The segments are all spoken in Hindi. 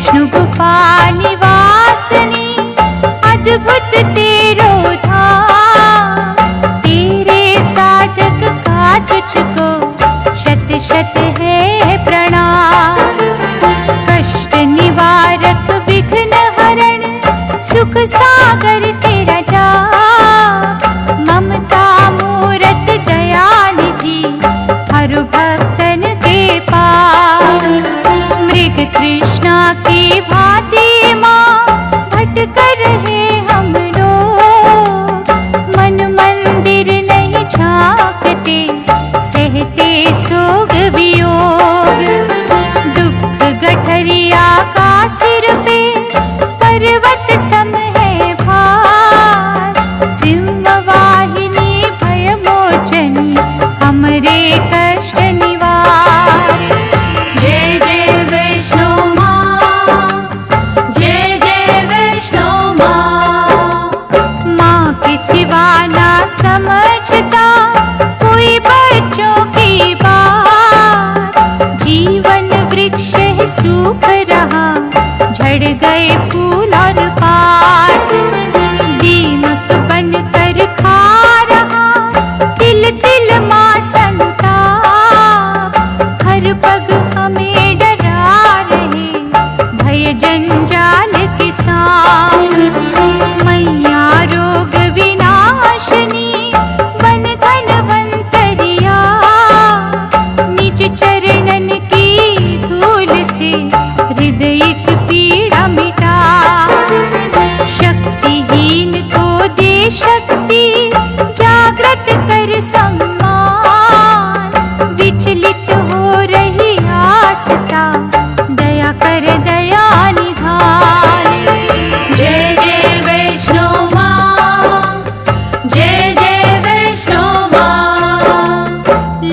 विष्णु गुफा निवासनी अद्भुत तेरो धाम। तेरे साधक का तुझको शत शत है प्रणाम। कष्ट निवारक विघ्न हरण सुख सागर तेरा जाप। ममता मूरत दया निधि हर भक्तन के पार। मृग तृष्णा की भांति माँ भटकर रहे हम लोग। मन मंदिर नहीं झांकते सहते सोग वियोग। दुख गठरिया का सिर पे पर्वत सम है भार। सिंहवाहिनी भय मोचनी हमरे कष्ट निवार। जय जय वैष्णो माँ, जय जय वैष्णो माँ। माँ के सिवा ना समझता कोई बच्चों की बात। जीवन वृक्ष है सूख रहा झड़ गए फूल और पात। दीमक बनकर खा रहा तिल तिल माँ संताप। हर पग हमें डरा रहे भय जंजाल के सांप। मैया रोग विनाशनी बन धनवंतरिया। निज चरणन की धूल से हृदय की पीड़ा मिटा। शक्तिहीन को दे शक्ति जागृत कर सम्मान। विचलित हो रही आस्था दया कर दया निधान। जय जय वैष्णो माँ, जय जय वैष्णो माँ।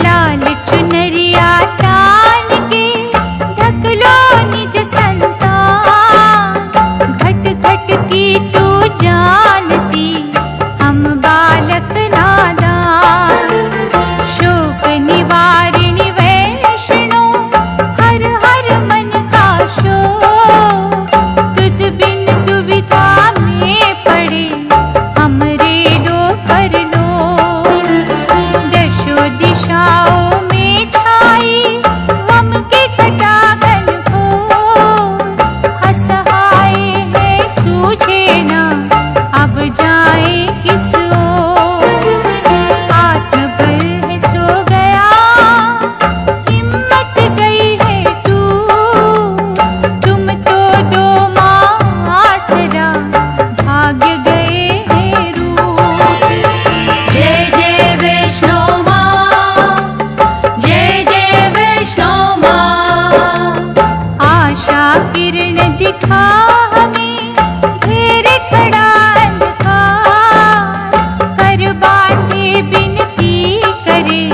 लाल चुनरिया तान के ढकलो निज संतान। घट घट की तू जानती हम बालक नादान। शोक निवारिणी वैष्णो हर हर मन का शोक। तुझ बिन दुविधा में पड़े हमरे लो पर लो। दशो दिशाओं में छाई गम की घटा घन घोर। असहाय है सूझे ना अब जाए किस ओर। आत्मबल है सो गया हिम्मत गई है टूट। तुम तो दो माँ आसरा भाग्य गए हैं रूठ। जय जय वैष्णो माँ, जय जय वैष्णो माँ। आशा किरण दिखा हमें घेर खड़ा अंधकार। कर बातें बिनती करे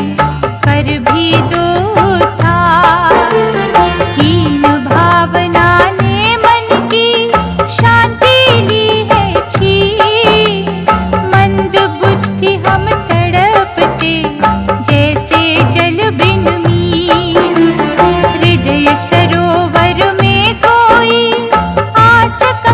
कर भी दो उद्धार। हीन भावना ने मन की शांति ली है छीन। मंद बुद्धि हम तड़पते जैसे जल बिन मीन। हृदय सरोवर में कोई आस का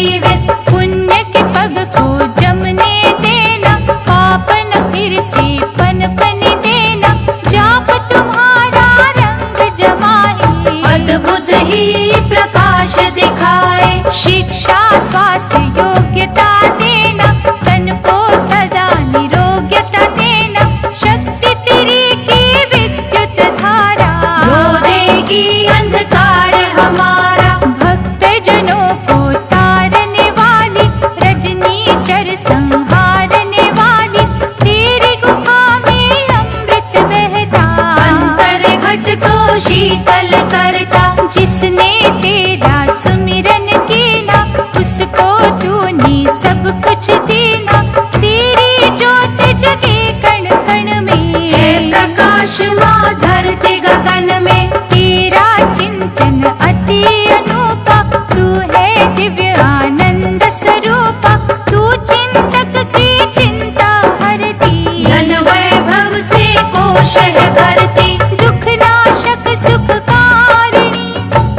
जीवित। पुण्य के पग को जमने देना, पापन फिर से पनपने देना। जाप तुम्हारा रंग जमाए, अद्भुत ही प्रकाश दिखाए। शिक्षा स्वास्थ्य योग्यता देना, तन को सदा निरोग्यता देना। शक्ति तेरी की विद्युत धारा, धो देगी अंधकार हमारा। भक्त जनों को तारने वाली, रजनी चर संहारने वाली। तेरी गुफा में अमृत बहता, अंतर घट को शीतल करता। जिसने तेरा सुमिरन कीना, उसको तूने सब कुछ देना। तेरी ज्योत जगे कण कण में, है प्रकाश माँ धरती गगन में। तेरा चिंतन अति अनूपा, तू है दिव्य आनंद स्वरूपा। तू चिंतक की चिंता हरती, धन वैभव से कोश है भरती। दुख नाशक सुख कारिणी,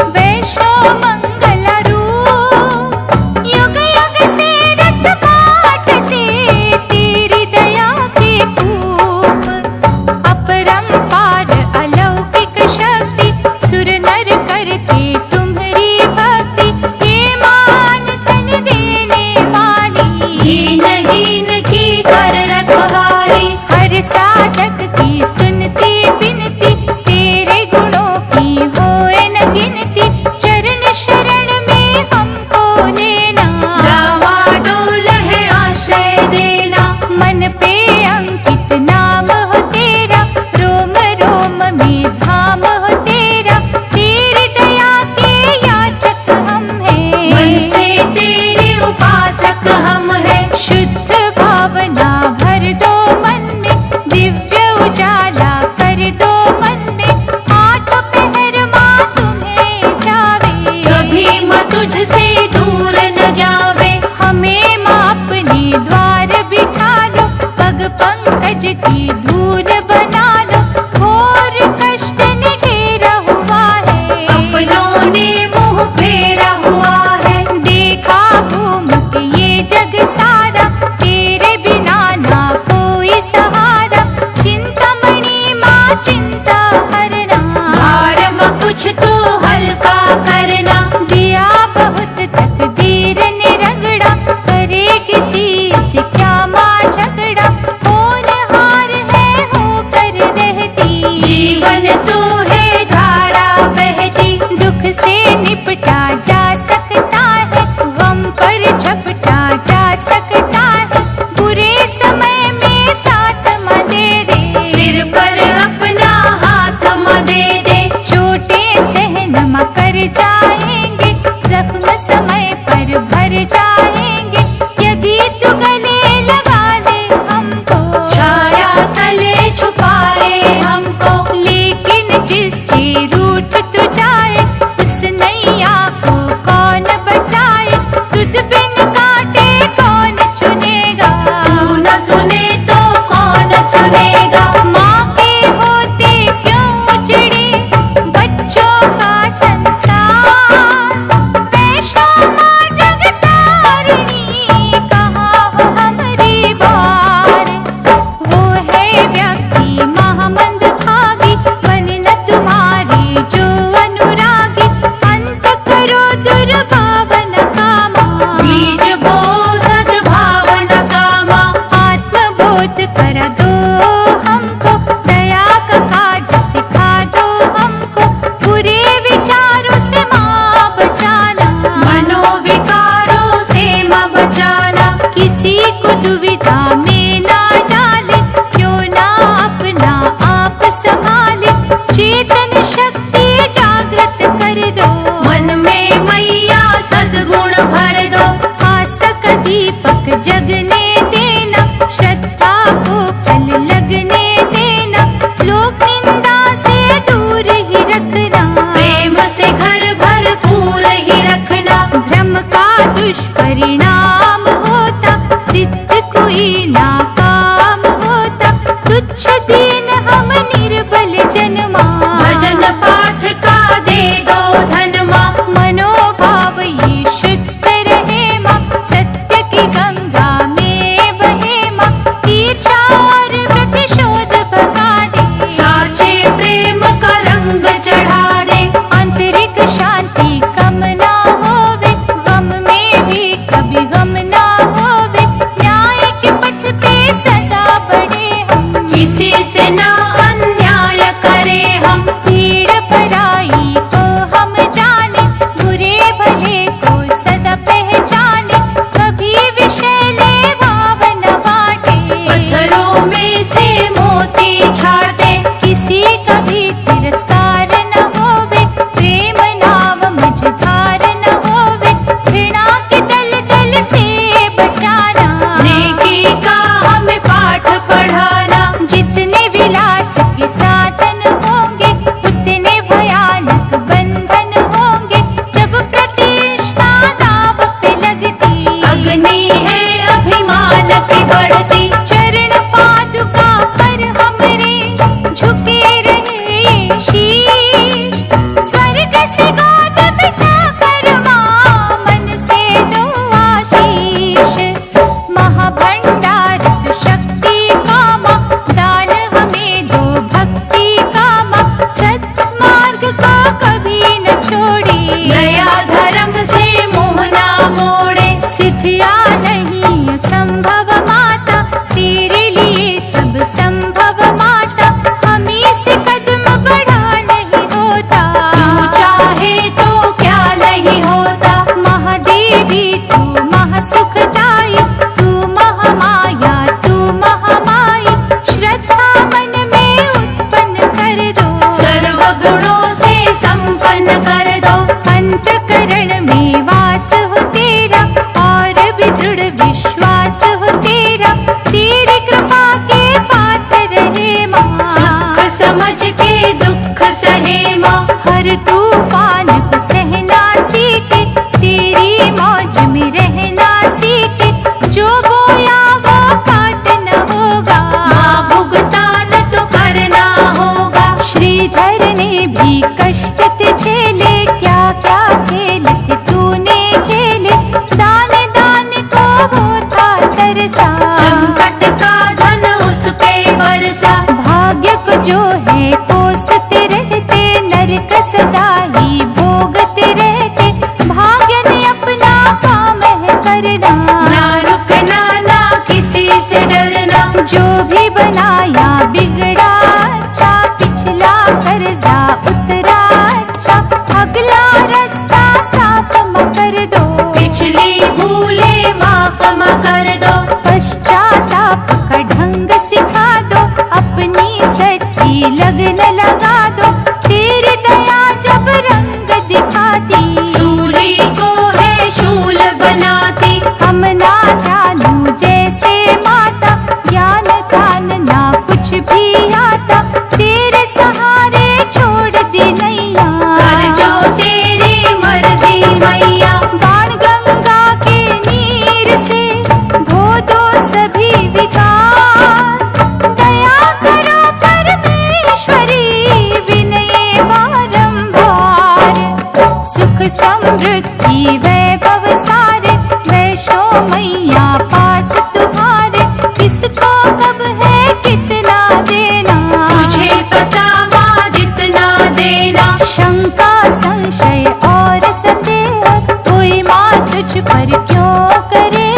वैष्णो मंगल रूप। युग युग से रस बांटते, तेरी दया के कूप। अपरंपार अलौकिक शक्ति, सुर नर करते तुम्हारी भक्ति। हे मान धन देने वाली, हीन हीन की कर रखवाली। हर साधक की सुनती बिनती, तेरे गुणों की होए न गिनती। चरण शरण में हमको लेना, डावाडोल है आश्रय देना। मन पे अंकित नाम हो तेरा, रोम रोम में धाम हो तेरा। तेरी दया के याचक हम हैं, मन से तेरे उपासक हम हैं। शुद्ध भावना भर दो मन में, दिव्य उजाला कर दो मन में। आठ पहर माँ तुम्हें जावे, कभी माँ तुझसे दूर न जावे। हमें माँ अपने द्वार बिठा लो, पग पंकज की धूल बना लो। घोर कष्ट ने घेरा हुआ है, अपनों ने मुँह फेरा हुआ है। देखा घूम के ये जग सारा, तेरे बिना ना कोई सहारा। चिंतामणि माँ चिंता हरना, भार माँ कुछ तो हल्का करना। दिया बहुत तकदीर ने रगड़ा, करे किसी से क्या माँ झगड़ा। होनहार है होकर रहती, जीवन तो है धारा बहती। दुख से निपटा जा सकता है, गम पर झपटा जा सकता है। बुरे समय में साथ माँ दे दे, सिर पर अपना हाथ माँ दे दे। चोटें सहन माँ कर जाएंगे, जख्म समय पर भर जाएंगे। यदि तू गले लगा ले हमको, छाया तले छुपाए हमको। लेकिन जिससे रूठ तू जाए, उस नैया को कौन बचाए। तुझ बिन काटे कौन चुनेगा, तू न सुने तो कौन सुनेगा। माँ के होते क्यों उजड़े बच्चों का संसार। वैष्णो माँ जगतारिणी, कहाँ हो हमारी बार। वो है व्यक्ति महामंद भागी, बन न तुम्हारे जो अनुरागी। अंत करो दुर्भावन कामा, बीज बो सद्भावन कामा। आत्मबोध करा दो हमको, दया का काज सिखा दो हमको। बुरे विचारों से माँ बचाना, मनोविकारों से माँ बचाना। किसी को दुविधा में ना डाले, क्यों ना अपना आप संभाले। चेतन शक्ति जागृत कर दो, मन में मैया सद्गुण भर दो। आस्था का दीपक जगने देना, श्रद्धा को फल लगने देना। लोक निंदा से दूर ही रखना, प्रेम से घर भरपूर ही रखना। भ्रम का दुष्परिणाम होता, सिद्ध कोई नाकाम होता। तुच्छ दीन हम निर्बल जन्मा, भजन पाठ का दे दो धनमा। मनोभाव ये शुद्ध रहे कमी है अभिमान की बढ़ती। चरण पादुका पर हमरे झुके रहे शीश, स्वर्ग से गोद बिठा कर मां मन से दो आशीष। महाभंडार तू शक्ति का मां, दान हमें दो भक्ति का मां। सत्मार्ग को कभी न छोड़े, दया धर्म से मुँह ना मोड़े। सिद्धिया नहीं असंभव माता, तेरे लिए सब संभव माता। हमी से कदम बढ़ा नहीं होता, तू चाहे तो क्या नहीं होता। महादेवी तू महासुखदाई, तू महामाया तू महामाई। श्रद्धा मन में उत्पन्न कर दो, सर्व गुणों से संपन्न कर दो। अंतकरण में वास हो तेरा, और भी दृढ़ विश्वास हो तेरा। तेरी कृपा के पात्र रहे मां, सुख समझ के दुख सहे मां। हर तूफान को सहना सीखे, तेरी मौज में रहना सीखे। जो बोया वो काट न होगा, मां भुगतान तो करना होगा। श्रीधर ने भी कष्ट थे झेले, क्या क्या खेल थे तूने खेले। दान दान को वो था तरसा, संकट का धन उस पे बरसा। भाग्य को जो है कोसते रहते, नरक सदा ही भोगते रहते। भाग्य ने अपना काम है करना, ना रुकना ना किसी से डरना। जो भी बनाया बिगड़ा अच्छा, पिछला कर्जा उतरा अच्छा। अगला रास्ता साफ म कर दो, पिछली भूले माफ म कर दो। पश्चाताप का ढंग सिखा दो, अपनी सच्ची लगन लगा दो। तेरी दया जब रंग दिखाती, सूली को है शूल बनाती। हम ना जानू जैसे माता, ज्ञान ध्यान ना कुछ भी आता। तेरे सहारे छोड़ दी नैया, कर जो तेरी मर्जी मैया। बाण गंगा के नीर से धो दो सभी विकार। दया करो परमेश्वरी, विनय बारंबार। सुख समृद्धि वैभव सारे, वैष्णो मैया पास तुम्हारे। किसको कब है कितना देना, तुझे पता मां जितना देना। शंका संशय और संदेह, कोई मां तुझ पर क्यों करे।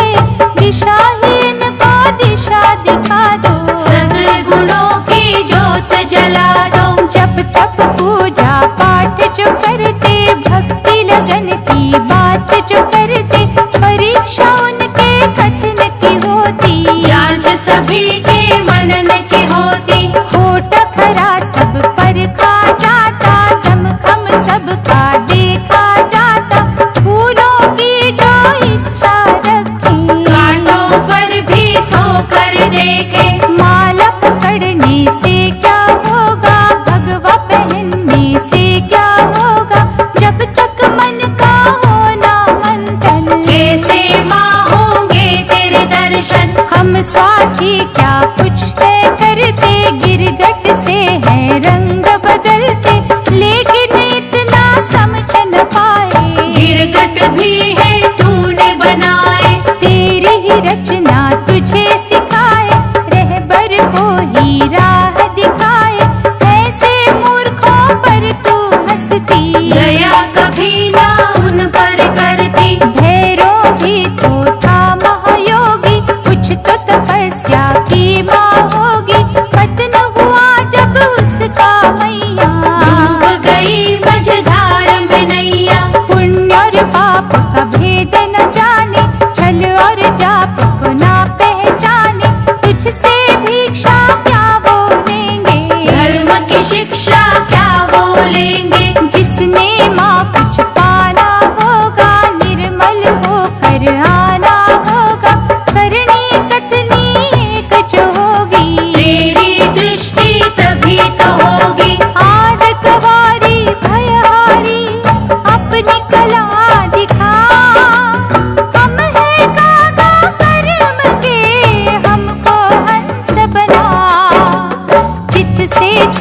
दिशाहीन को दिशा दिखा दो, सद्गुणों की ज्योत जला दो। जप तप पूजा पाठ जो करते, भक्ति लगन की बात जो करते। परीक्षा उनके कथन की होती, जांच सभी के मनन की होती। खोट खरा सब परखा जाता, दम खम सबका देखा जाता। फूलों की जो इच्छा रखे, कांटों पर भी सोकर देखे। माला पकड़ने से क्या होगा, भगवा पहनने से क्या होगा। जब तक मन का होना मंथन, कैसे मां होंगे तेरे दर्शन। हम स्वार्थी क्या कुछ है करते, गिरगट से है रंग बदलते। लेकिन इतना समझ न पाए, गिरगट भी है तूने बनाए। तेरी ही रचना तुझे सिखाए, रहबर को ही राह दिखाए। ऐसे मूर्खों पर तू हंसती, दया कभी ना उन पर करती। भैरव भी तो था महायोगी, कुछ तो तपस्या की माँ होगी। पतन हुआ जब उसका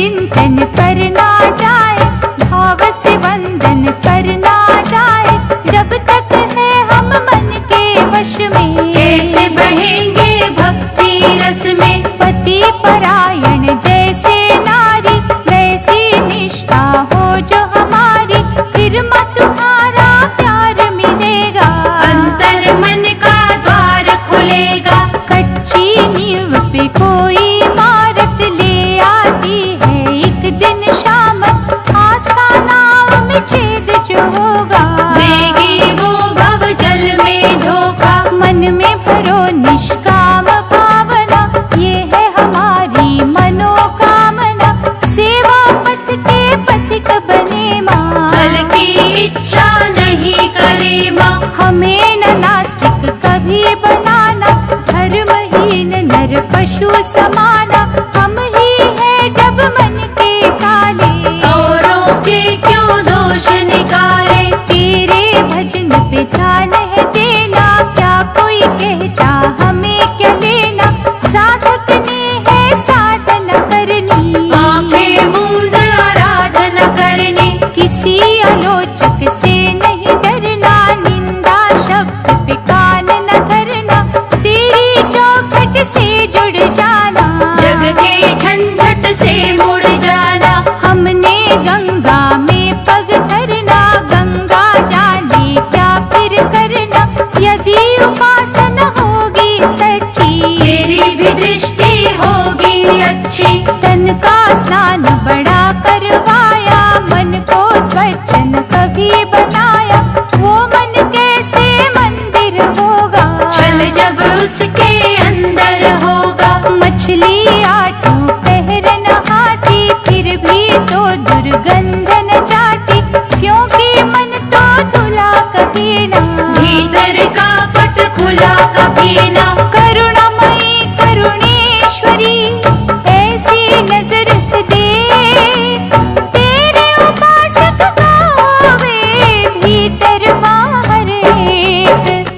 चिंतन करना जाए, भाव से वंदन करना जाए, जब तक है हम मन के वश में, कैसे बहेंगे भक्ति रस में। पति परायण जैसे नारी, वैसी निष्ठा हो जो हमारी, फिर मत तुम्हारा प्यार मिलेगा, अंतर मन का द्वार खुलेगा। कच्ची नींव पे कोई इमारत ले आती है एक दिन शाम, आस्था नाव में छेद जो होगा, देगी वो भव जल में धोखा। मन में भरो निष्काम भावना, ये है हमारी मनोकामना, सेवा पथ के पथिक बने माँ, फल की इच्छा नहीं करे माँ। हमें न नास्तिक कभी बनाना, धर्महीन नर पशु समाना, हम ही है जब मन के काले, औरों के क्यों दोष निकाले। तेरे भजन पे ध्यान है देना, क्या कोई कहता हमें क्या लेना, साधक ने है साधना करनी, आंखें मूंद आराधना करनी। किसी आलोचक से नहीं डरना, निंदा शब्द पे कान न धरना, तेरी चौखट से जुड़ जाना, जग के झंझट से मुड़ जाना। हमने गंगा में पग धरना, गंगा जाने क्या फिर करना, यदि उपासना होगी सच्ची, तेरी भी दृष्टि होगी अच्छी। तन का स्नान बड़ा करवाया, मन को स्वच्छ न कभी बनाया, वो मन कैसे मंदिर होगा, छल जब उसके अंदर होगा। मछली आठों पहर नहाती, फिर भी तो दुर्गंध न जाती, क्योंकि मन तो धुला कभी ना, भीतर का पट खुला कभी ना। करुणामयी करुणेश्वरी ऐसी नजर से दे, तेरे उपासक का होवे भीतर बाहर एक,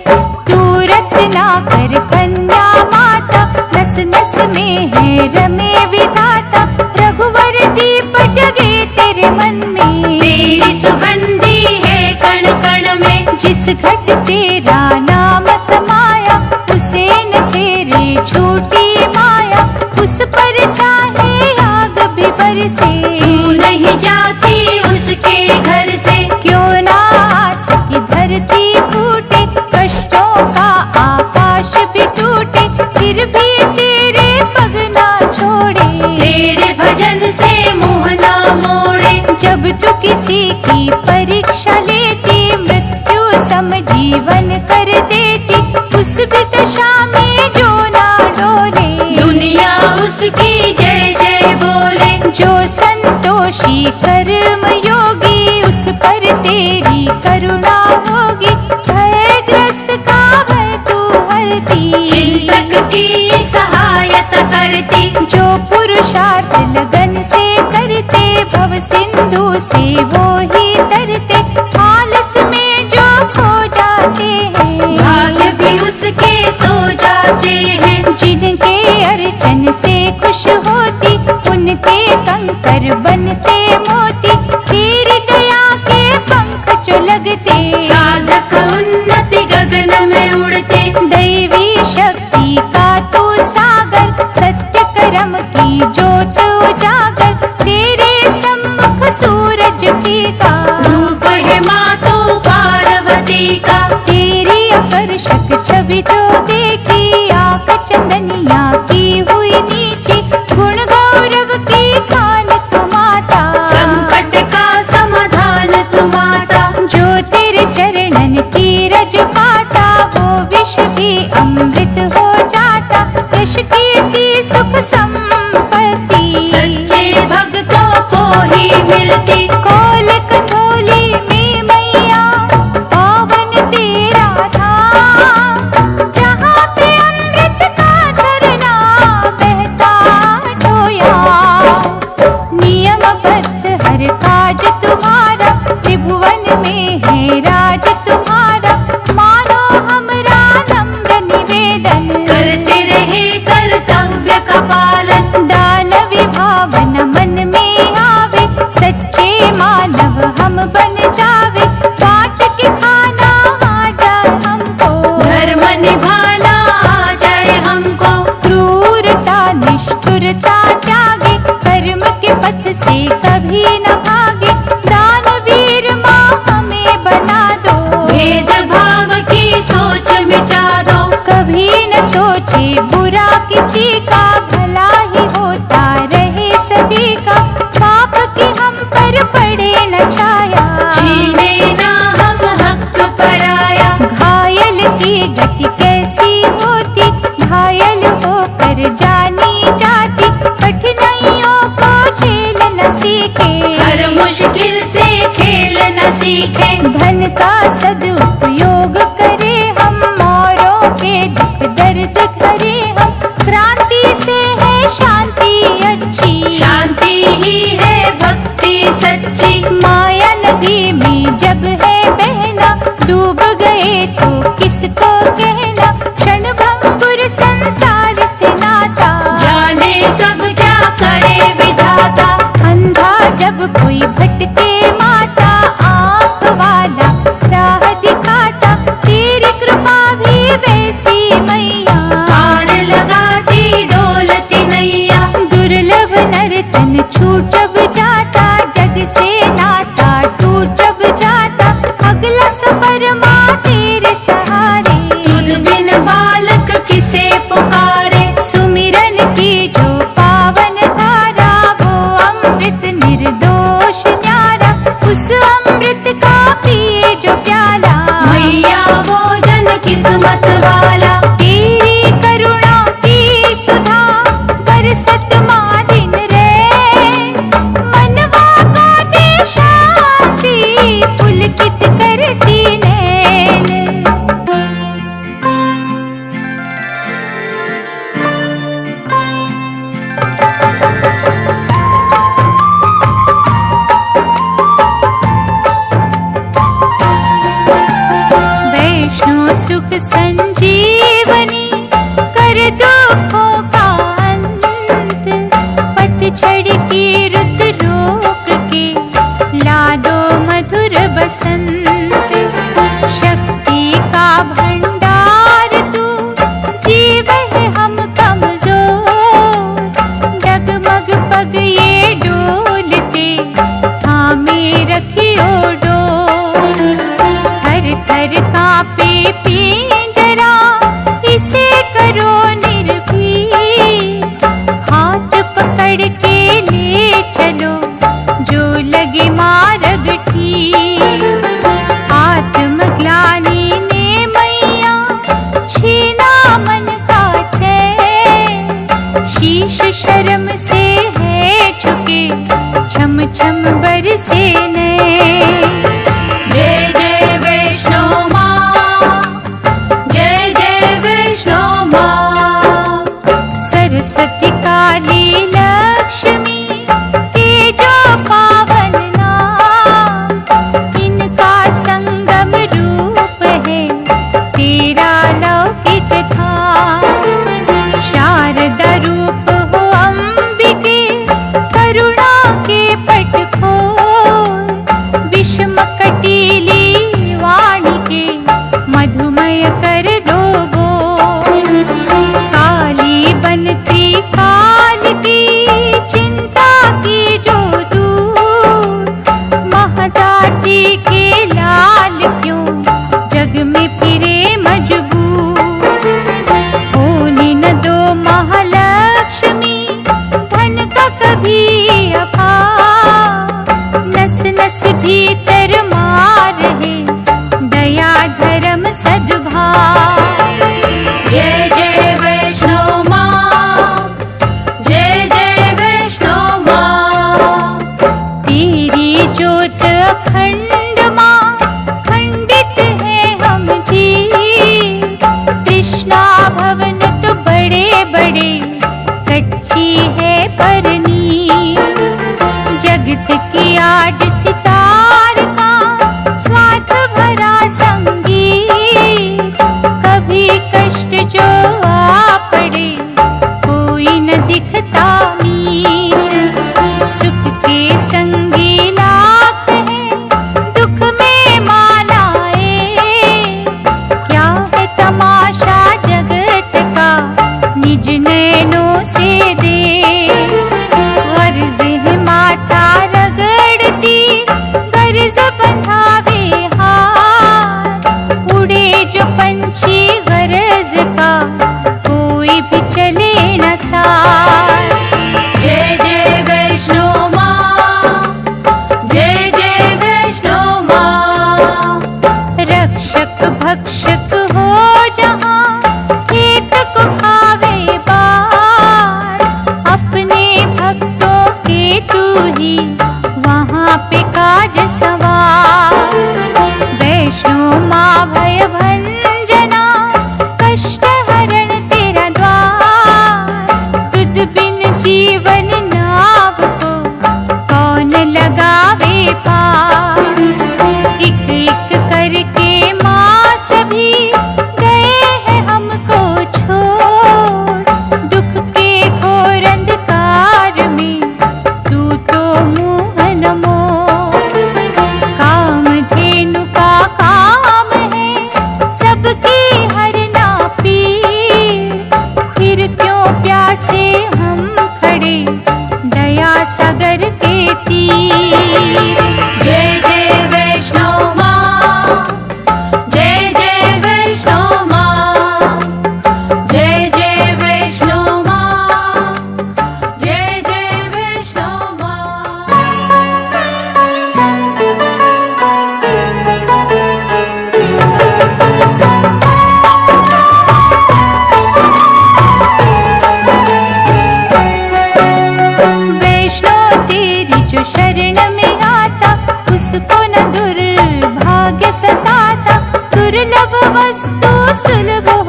तू रत्ना कर कन्या माता, नस नस में है रमे विधाता, रघुवर दीप जगे तेरे मन में, तेरी सुगंधी है कण कण में। जिस घट तेरा नाम समाया, उसे न तेरे झूठी माया, उस पर चाहे आग भी बरसे, तू नहीं जाती उसके घर से। क्यों ना आस की धरती फूटे, कष्टों का आकाश भी टूटे, फिर भी तेरे पग ना छोड़े, तेरे भजन से मुँह ना मोड़े। जब तू किसी की परीक्षा लेती, मृत्यु सम जीवन कर देती, उस भी दशा में जो ना डोले, दुनिया उसकी जय जय बोले। जो संतोषी कर्म योगी, उस पर तेरी करुणा होगी, भयग्रस्त का भय तू हरती, चिंतक की सहायता करती। जो पुरुषार्थ लगन से करते, भव सिंधु से वो ही तरते, आलस में जो खो जाते हैं, भाग्य भी उसके सो जाते हैं। जिनके अर्चन से खुश होती, उनके कंकर बनते मोती, तेरी दया के पंख जो लगते, साधक उन्नति गगन में उड़ते। दैवी शक्ति का तू सागर, सत्य कर्म की ज्योत उजागर, तेरे सम्मुख सूरज फीका, रूप है माँ तो पार्वती का। तेरी आकर्षक छवि जो देखी, आंख चंदनिया की हुई नीची, गुण गौरव की खान तू माता, संकट का समाधान तू माता। जो तेरे चरणन की रज पाता, वो विष भी अमृत हो जाता, यश कीर्ति सुख संपत्ति, सच्चे भक्तों को ही मिलती। कोल कथोली में मैया पावन तेरा धाम, जहाँ पे अमृत का झरना बहता ढोया, नियमबद्ध हर काज तुम्हारा, त्रिभुवन में है राज तुम्हारा, मानो हमरा नम्र निवेदन, करते रहे कर्तव्य का पालन। दानवी भावना मन में गति कैसी होती, घायल होकर जानी जाती, कठिनाइयों को झेल न सीखे, हर मुश्किल से खेल न सीखे। धन का सदुपयोग करे हम, औरों के दुख दर्द करे हम, क्रांति से है शांति अच्छी, शांति ही है भक्ति सच्ची। माया नदी में जब है बहना, डूब गए तो किसको कहना, क्षण भंगुर संसार से नाता, जाने कब क्या करे विधाता। अंधा जब कोई भटके माता, आँख वाला राह दिखाता, तेरी कृपा भी वैसी मैया, पार लगाती डोलती नैया। दुर्लभ नर्तन छूट जब जाता, जग से नाता टूट जब जाता, अगला सफर माँ तेरे सहारे, तुझ बिन बालक किसे पुकारे। सुमिरन की जो पावन धारा, वो अमृत निर्दोष न्यारा, उस अमृत का पिए जो प्याला, मैया वो जन किस्मत वाला। तेरी करुणा की सुधा बरसत माँ दिन रे, मनवा को दे शांति, पुलकित करती नैन। वैष्णो सुख संजीवनी, कर दुखों का अंत, पतझड़ की रुत रोक के ला दो मधुर बसंत, शक्ति का भंडार तू, जीव है हम कमजोर, डगमग पग ये डोलते, थामे रखियो डोर, थर थर कांपे पिंजरा, इसे करो निर्भीक, हाथ पकड़ के ले चलो, जो लगे मार्ग ठीक, आत्मग्लानि ने मैया छीना मन का चैन, शीश शर्म से है झुके, छम छम बरसे नैन। जय जय वैष्णो माँ, जय जय वैष्णो माँ। सरस्वती काली लक्ष्मी के जो पावन नाम, इनका संगम रूप है तेरा लौकिक धाम, शारदा रूप हो अंबिके, करुणा के पट खोल, विषम कटीली वाणी के मधुमय कर दो बोल, काली बनती काल की चिंता की जो दूर, महताती के लाल क्यों जग में फिरे मजबूर, होने न दो महालक्ष्मी धन का कभी अभाव, नस नस भीतर मार है दया धर्म सद्भाव। जय जय वैष्णो माँ, जय जय वैष्णो माँ। तेरी ज्योत अखंड माँ, खंडित है हम जी, तृष्णा भवन तो बड़े बड़े, कच्ची है परनी, जगत की आज सितार का स्वार्थ भरा संगीत, कभी कष्ट जो आ पड़े कोई न दिखता मीत, सुख के संगी लाख है, दुख में मालाए, क्या है तमाशा जगत का, निज नैनों से दे, गर्ज है माथा रगड़ती, गर्ज बंधावे हाथ, उड़े जो पंछी गरज का, कोई भी चले न साथ।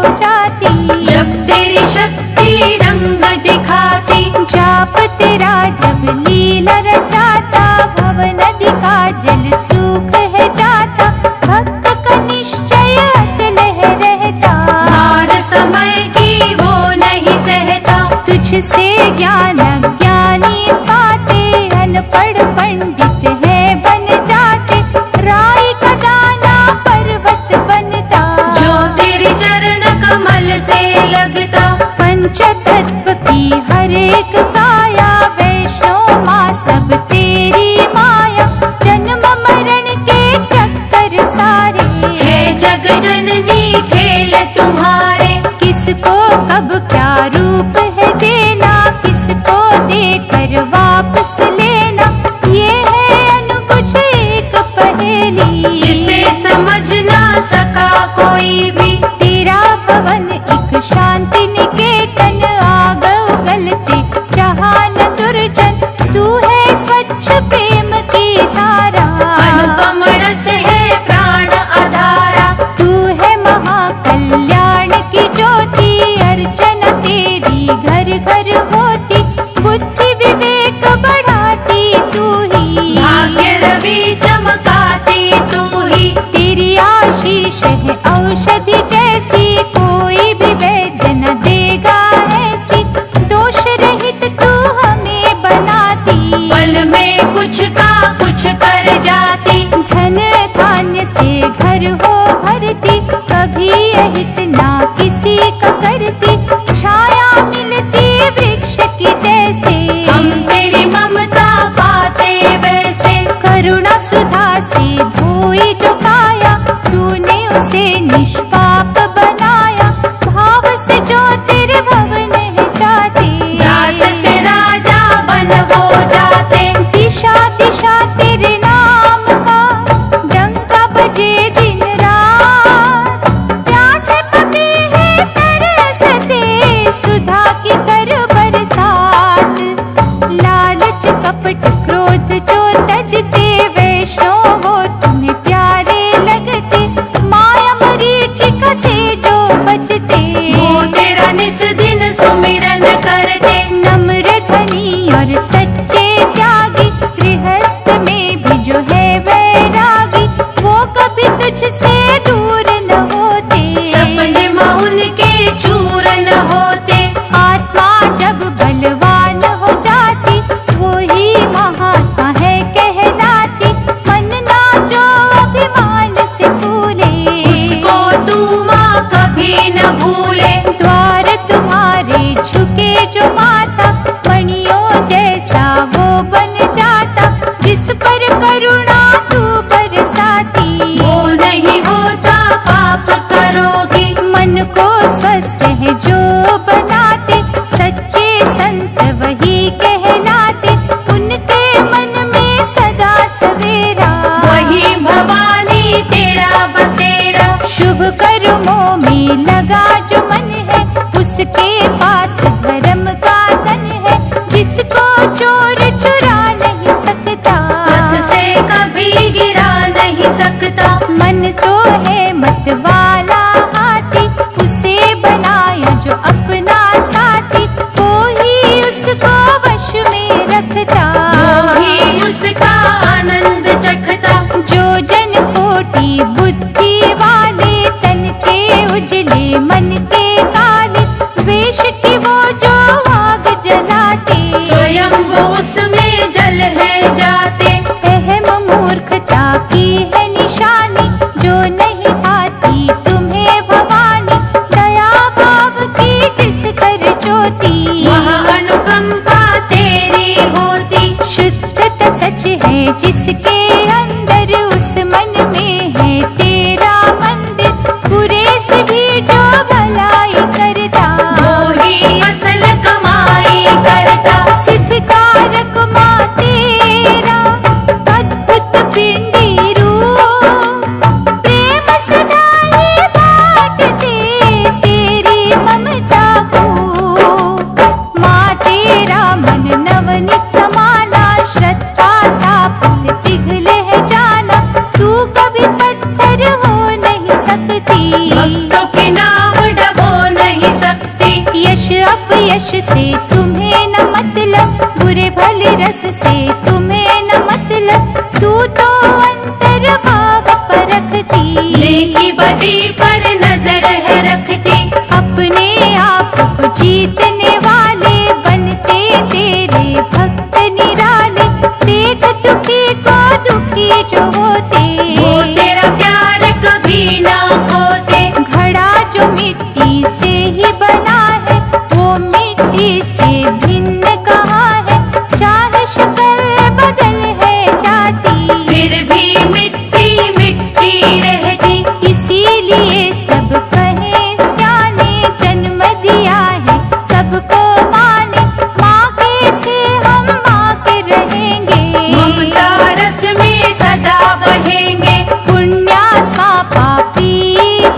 हो जाती। जब तेरी शक्ति रंग दिखाती, जाप तेरा जब लीला रचाता, भव नदी का जल सूख है जाता, भक्त का निश्चय अचल है रहता। हार समय की वो नहीं सहता, तुझसे ज्ञान ज्ञानी पाते, अनपढ़ पंडित है बन जाते, राई का दाना पर्वत बनता। जो तेरे चरण कमल से लगता, पंच तत्व की हर एक काया, वैष्णो माँ सब तेरी माया, जन्म मरण के चक्कर सारे। हे जग जननी खेल तुम्हारे, किसको कब क्या रूप है देना, किसको देकर वापस लेना, ये है अनबुझ एक पहेली। जिसे समझ ना सका कोई भी, तेरा भवन एक शांति निकेतन, आग उगलते जहाँ न दुर्जन, तू है स्वच्छ प्रेम की धारा। अनुपम रस है प्राण आधारा, तू है महाकल्याण की ज्योति, अर्चना तेरी घर घर होती, बुद्धि विवेक बढ़ाती तू ही। भाग्य रवि चमकाती तू ही, तेरी आशीष है औषधि जैसी, कोई भी वैद्य न देगा ऐसी, दोष रहित तू हमें बनाती। पल में कुछ का कुछ कर जाती, धन धान्य से घर हो भरती, कभी अहित ना किसी का करती, छाया मिलती वृक्ष की जैसे। हम तेरी ममता पाते वैसे, करुणा सुधा से धोई जो काया, तूने उसे निष्पाप बनाया, भाव से जो तेरे भवन है जाते। दास से राजा बन वो जाते, दिशा दिशा तेरे नाम का डंका बजे दिन रात, प्यास पपी है तरसते, सुधा की कर बरसात। लालच कपट क्रोध जो तजते, वैष्णो वो तुम्हें प्यारे लगते, माया मरीचिका से जो बचते। वो तेरा निस दिन सुमिरन करते, नम्र धनी और सच्चे त्यागी, गृहस्थ में भी जो है वैरागी, वो कभी तुझसे दूर न होते। सपने में उनके चूर न होते, आत्मा जब बलवान हो जाती, वो ही महात्मा है कहलाती, मन ना जो अभिमान से फूले, उसको तू माँ कभी न भूले। द्वार तुम्हारे झुके जो माथा, मणियों जैसा वो बन जाता, जिस पर करुणा तू बरसाती। वो नहीं होता पाप करोगी, मन को स्वस्थ है जो बनाते, सच्चे संत वही कहलाते, उनके मन में सदा सवेरा। वही भवानी तेरा बसेरा, शुभ कर्मों में लगा जो मन है, उसके पास धर्म का धन है, जिसको चोर चुरा नहीं सकता, पथ से कभी गिरा नहीं सकता। मन तो है मत वाला हाथी, उसे बनाया जो अपना साथी, वो ही उसको वश में रखता, वो ही उसका आनंद चखता। जो जन कोटि बुद्धि वाले, तन के उजले मन के काले, वेश की वो जो आग जलाते, स्वयं वो उसमें जल है जाते। अहम मूर्खता की है निशानी, जो नहीं पाती तुम्हें भवानी, दया भाव की जिस कर ज्योति, वह अनुकंपा तेरी होती। शुद्धता सच है जिसके अंदर, उस मन में है तेरा मंदिर, बुरे से भी जो भलाई करता, वो ही असल कमाई करता। सिद्ध कारक माँ तेरा अद्भुत पिंडी रूप, प्रेम सुधा ही बांटते तेरी ममता को। माँ तेरा मन नवनीत समाना, श्रद्धा ताप से पिघल यश से तुम्हें न मतलब, बुरे भले रस से तुम्हें न मतलब। तू तो अंतर भाव परखती, लेकी बदी पर नजर है रखती। अपने आप को जीतने वाले बनते तेरे भक्त निराले। देख दुखी को दुखी जो होते, वो तेरा प्यार कभी ना खोते। घड़ा जो मिट्टी से ही बना है, वो मिट्टी से भिन्न कहाँ है। चाहे शक्ल बदल है जाती, फिर भी मिट्टी मिट्टी रहती। इसीलिए सब कहे स्याने जन्म दिया है सबको माने। माँ के थे हम माँ के रहेंगे, ममता रस में सदा बहेंगे। पुण्यात्मा पापी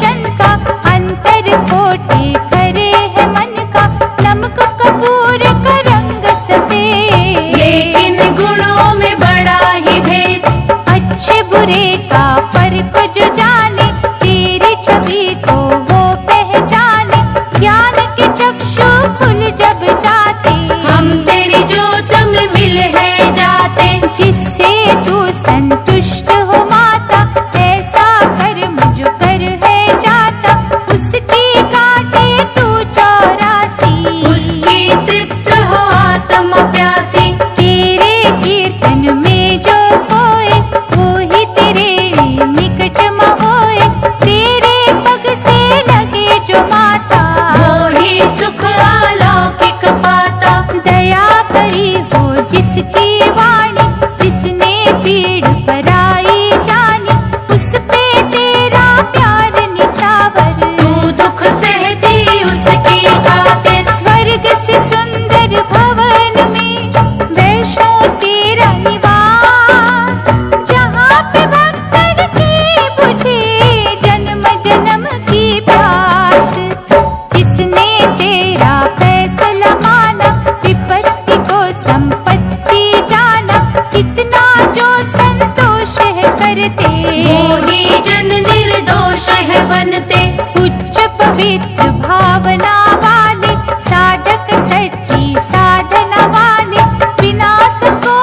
जन का अंतर खोटे करे है मन का। नमक कपूर का रंग सफेद, लेकिन गुणों में बड़ा ही भेद। अच्छे बुरे का फर्क जो जाने, तेरी छवि को वो पहचाने। ज्ञान के चक्षु खुल जब जाते, हम तेरी जोत में मिल है जाते। जिससे तू संतुष्ट हो माता, ऐसा कर्म जो कर है जाता। उसकी काटे तू 84, उसकी तृप्त हो आत्मा प्यासी। तेरे कीर्तन में जो खोए, वो ही तेरे निकट में होए। तेरे पग से लगे जो माता, वो ही सुख अलौकिक पाता। दया भरी हो जिसकी वाणी, जिसने पीड़ पराई जानी। उस पे तेरा प्यार निछावर, तू दुख सहती उसकी खातिर। स्वर्ग से सुंदर भवन में वैष्णो तेरा निवास। जहाँ पे भक्तन की बुझे जन्म जन्म की प्यास। जिसने तेरा फैसला माना, विपत्ति को संपत्ति जाना। कितना जो संतोष है करते, वो ही जन निर्दोष है बनते। उच्च पवित्र भावना वाले, साधक सच्ची साधना वाले। विनाश को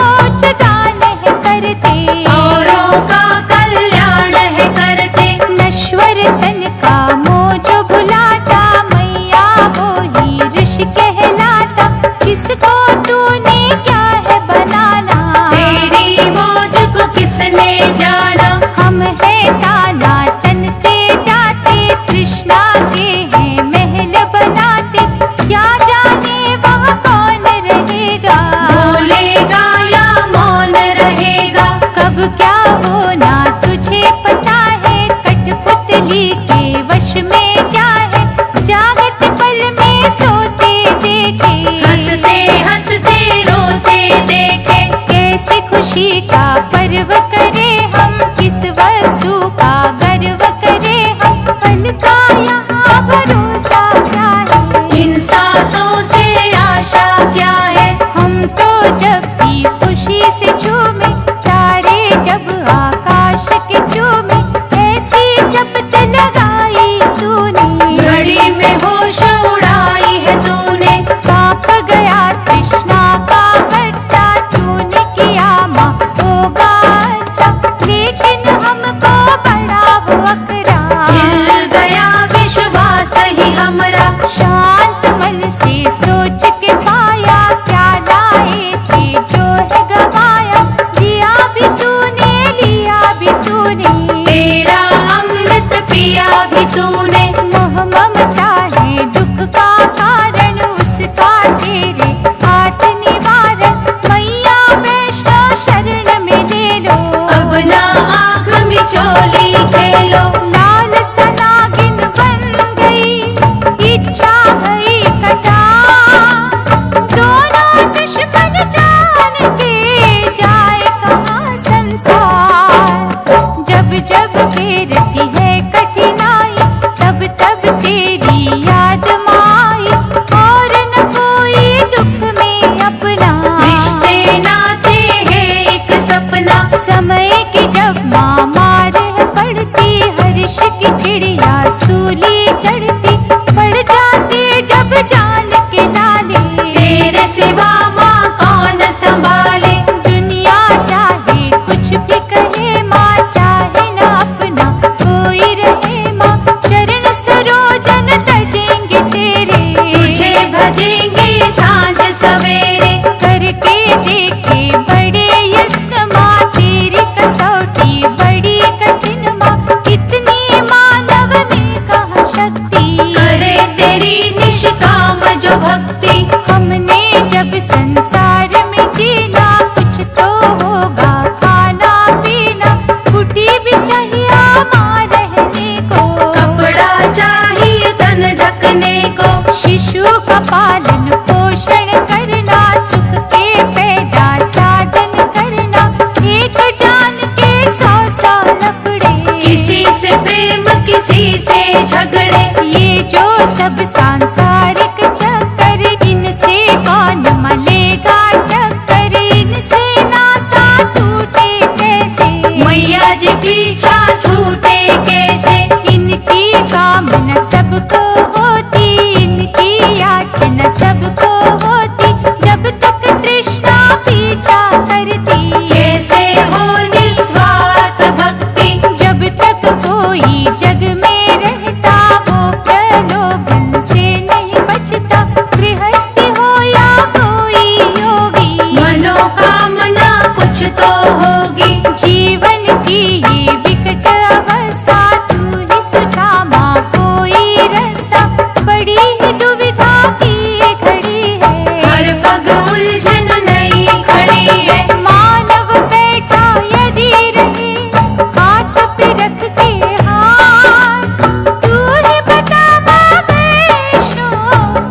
दान है करते, औरों का कल्याण है करते। नश्वर तन का मोह जो भुलाता, मैया वो ही ऋषि कहलाता। किसको तूने क्या है बनाना, तेरी मौज को किसने जाना। हम है ताना तनते जाते, कृष्णा के हैं महल बनाते। क्या जाने वहाँ कौन रहेगा, बोलेगा या मौन रहेगा। कब क्या होना तुझे पता है। कठपुतली के वश में क्या है, जागत पल में सोते देखे। हंसते हंसते रोते देखे। कैसे खुशी का पर्व करे हम, किस वस्तु का गर्व करे हम। पल का यहाँ भरोसा क्या है, इन सांसों से आशा क्या है। हम तो जब भी खुशी से झूमे, तारे जब आकाश के चूमे। ऐसी जपत लगाई तूने, घड़ी में होश उड़ाई है तूने। कांप गया तृष्णा का बच्चा, तूने किया माँ होगा अच्छा। लेकिन हमको बड़ा वो अकरा, हिल गया विश्वास ही हमरा। शांत मन से सोच के पाया, क्या लाए थे जो है गवाया। दिया भी तूने लिया भी तूने, तेरा अमृत पिया भी तूने। मोह ममता है दुख का कारण, उसका तेरे हाथ निवारण। मैया वैष्णो शरण में ले लो, अब ना आँख मिचोली खेलो। लाल सनागिन बन गई, इच्छा तेरी निष्काम जो भक्ति। हमने जब संसार में जीना, कुछ तो होगा खाना पीना, फूटी भी चाहिए माँ रहने को, कपड़ा चाहिए तन ढकने को, शिशु का पालन पोषण करना, सुख के पैदा साधन करना, एक जान के 100 लफड़े, किसी से प्रेम किसी से झगड़े, ये जो सब सांसारिक चक्कर, इनसे कौन मलेगा टक्कर, इनसे नाता टूटे कैसे, मैया जी पीछा छूटे कैसे। इनकी कामना सबको होती, इनकी याचना सबको होती, जब तक तृष्णा पीछा करती, कैसे हो निस्वार्थ भक्ति। जब तक कोई जग में रहता, वो प्रलोभन से नहीं बचता, गृहस्थी हो या कोई योगी, मनोकामना कुछ तो होगी। जीवन की ये विकट अवस्था, तू ही सुझा माँ कोई रास्ता, बड़ी ही दुविधा की घड़ी है, हर पग उलझन नई खड़ी है। मानव बैठा यदि रहे, हाथ पे रख के हाथ, तू ही बता माँ वैष्णो,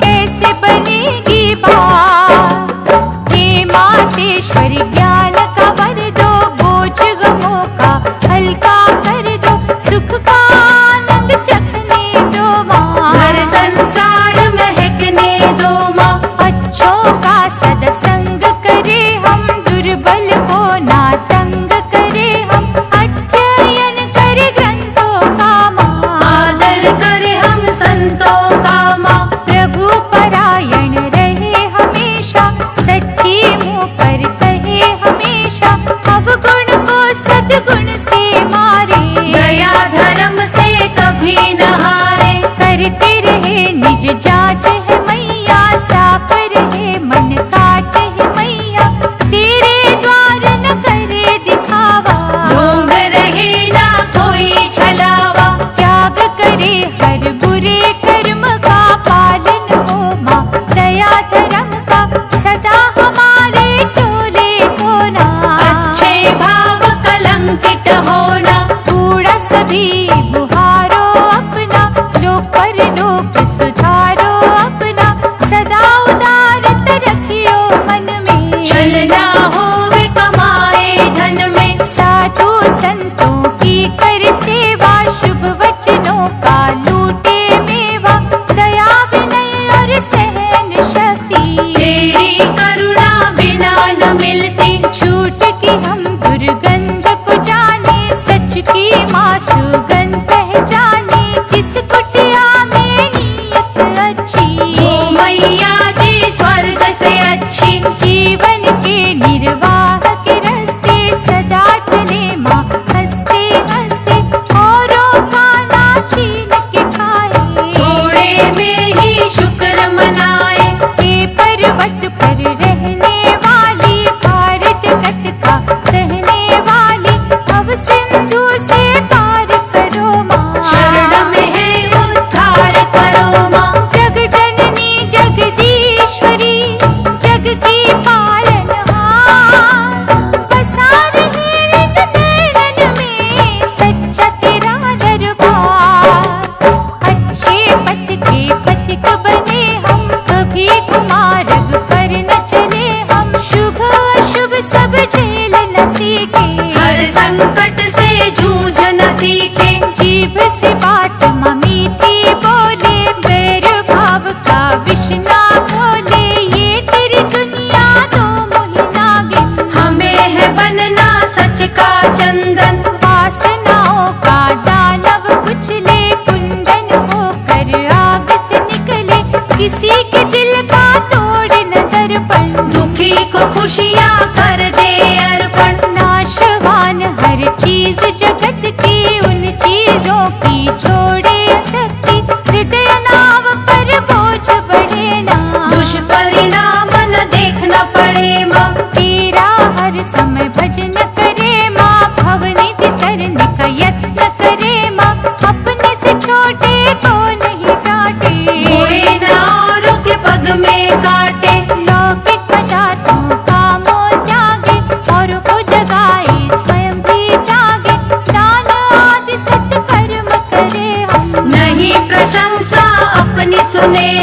कैसे बनेगी बात। हे मातेश्वरी ज्ञान का वर दो, बोझ गमों का हल्का कर दो, सुख का आनंद चखने दो माँ, हर संसार महकने दो माँ। अच्छों का सत्संग करे हम, दुर्बल को ना तंग करे हम, अध्ययन करे ग्रंथों का माँ, आदर करे हम संतों का माँ। प्रभु परायण रहे हमेशा, सच्ची मुँह पर कहे हमेशा, अवगुण को सद्गुण से मारे, दया धर्म से कभी न हारे। करते रहे निज जांच है मैया, साफ रहे मन काज है मैया, तेरे द्वार न करे दिखावा, ढूंढ रहे ना कोई छलावा। त्याग करे हर बुरे कर्म का, पालन हो माँ दया धर्म का, सदा हमारे चोले धोना, अच्छे भाव कलंकित होना। कूड़ा सभी बुहारो अपना, लोक परलोक सुधारो अपना, सदा उदारत रखियो मन में, छलना होवे कमाए धन में। साधु संतों की कर सेवा, शुभ वचनों का लूटे मेवा, दया विनय और सहन शक्ति, तेरी करुणा बिना न मिलती। झूठ की हम दुर्गंध को जाने, सच की माँ सुगंध पहचाने, जिस कुटिया में नीयत अच्छी, ओ मैया जी स्वर्ग से अच्छी। जीवन के निर्वाह के रास्ते, सदा चले माँ हंसते हंसते, औरों का ना छीन के खाए, थोड़े में ही शुक्र मनाए। हे पर्वत पर रहने वाली, भार जगत का सहने वाली, अब सिंधु से पार करो माँ, शरण में है उद्धार करो माँ। जग जननी जगदीश्वरी, जग की पालनहार, बसा रहे रिन नैनन में, सच्चा तेरा दरबार, अच्छे पथ के पथिक बने हम, कभी कुमार्ग पर न चले हम, शुभ अशुभ सब झेल न सीखे, हर संकट से जूझ न सीखे। जीभ से बात माँ मीठी बोले, बैर भाव का विष ना खोले, ये तेरी दुनिया दो मोहिना गिन, हमें है बनना सच का चंदन। वासनाओं का दानव कुचले, कुंदन होकर आग से निकले, किसी के दिल का तोड़ न दर्पण, दुखी को खुशियाँ कर दे अर्पण। नाशवान हर चीज जगत की, उन चीजों की छोड़े शक्ति, हृदय नाव पर बोझ बढ़े ना, दुष्परिणाम न देखना पड़े माँ। तेरा हर समय भजन करे माँ, भवनिधि तरने का यत्न करे माँ, अपने से छोटे को नहीं डांटे, बुरे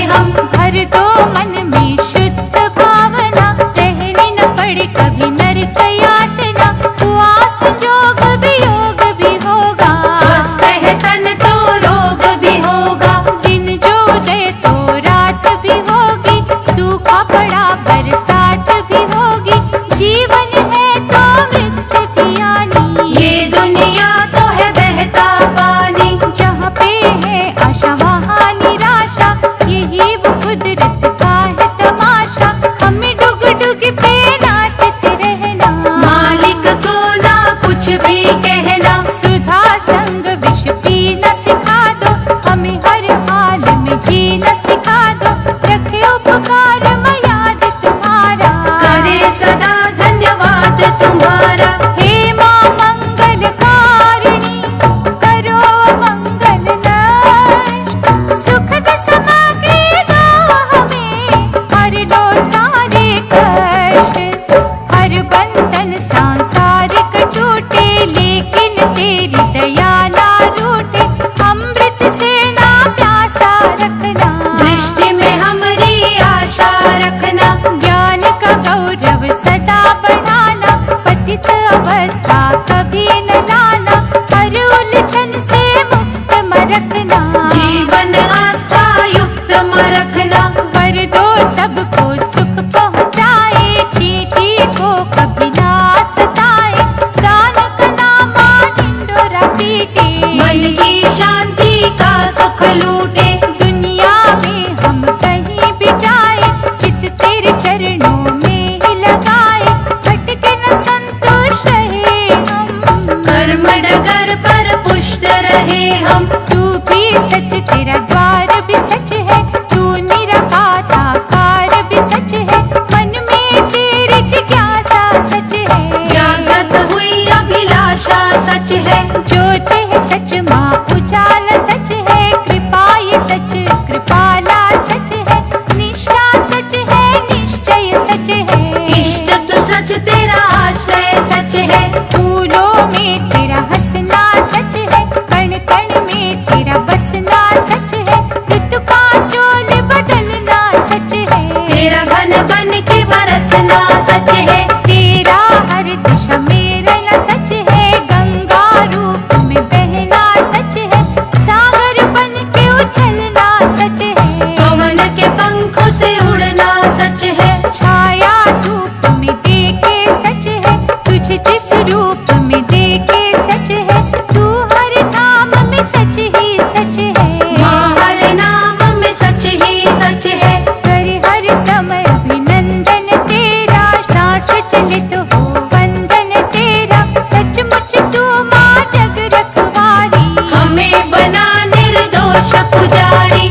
हम। भर दो मन में शुद्ध भावना, रहनी न पड़े कभी नरक यातना। हुआ संजोग वियोग भी होगा, स्वस्थ है तन तो रोग भी होगा। दिन जो उदय तो रात भी होगी, सूखा पड़ा बरसात भी होगी। जीवन है तो मृत्यु भी आनी, ये दुनिया तो है बहता पानी। जहाँ पे है आशा वहाँ निराशा, यही वो कुदरत का है तमाशा। हमें डुग डुग पे नाचते रहना, मालिक को ना कुछ भी कहना। सुधा संग विष पीना सिखा दो, हमें हर हाल में जीना सिखा दो। रखे उपकार याद तुम्हारा, करे सदा धन्यवाद तुम्हारा। हे माँ मंगलकारिणी, करो मंगल नष्ट। सुखद समागेगा हमें, हर लो सारे कष्ट। हर बंधन सांसारिक टूटे, लेकिन तेरी दया ना रूठे। अमृत से ना प्यासा रखना, दृष्टि में हमारी आशा रखना। ज्ञान का गौरव सदा बढ़ाना। पतित अवस्था कभी न लाना, हर उलझन से मुक्त म रखना। जीवन आस्था युक्त म रखना। कर दो सबको सुख पहुँचाए, चींटी को कभी ना सताए। दान का नामा ढिंढोरा पीटे, मन की शांति का सुख लूटे। दुनिया में हम कहीं भी जाए, चित तेरे चरणों में ही लगाए। भटके न संतोष रहे हम, कर्म डगर पर पुष्ट रहे हम। तू भी सच, तेरा द्वार भी सच है। तू निराकार साकार भी सच है, मन में तेरी जिज्ञासा सच है। जागृत हुई अभिलाषा सच है। ज्योत है सच माँ, उजाला सच है। कृपा ये सच, कृपाला सच है। निष्ठा सच है, निश्चय सच है। इष्ट तो सच, तेरा आश्रय सच है। फूलों में तेरा हंसना सच है, कण कण में तेरा बसना सच है। ऋतु का चोल बदलना सच है, तेरा घन बन के बरसना सच है। तेरा हर दिशा में रहना सच है। गंगा रूप में बहना सच है, सागर बन के उछलना सच है। पवन के पंखों से उड़ना सच है। छाया धूप में देखे सच है, तुझे जिस रूप में देखे सच है। तू हर धाम में सच ही सच है, माँ हर नाम में सच ही सच है। करे हर समय अभिनंदन तेरा। सांस चले तो हो वंदन तेरा, सचमुच तू माँ जग रखवारी। हमें बना निर्दोष पुजारी।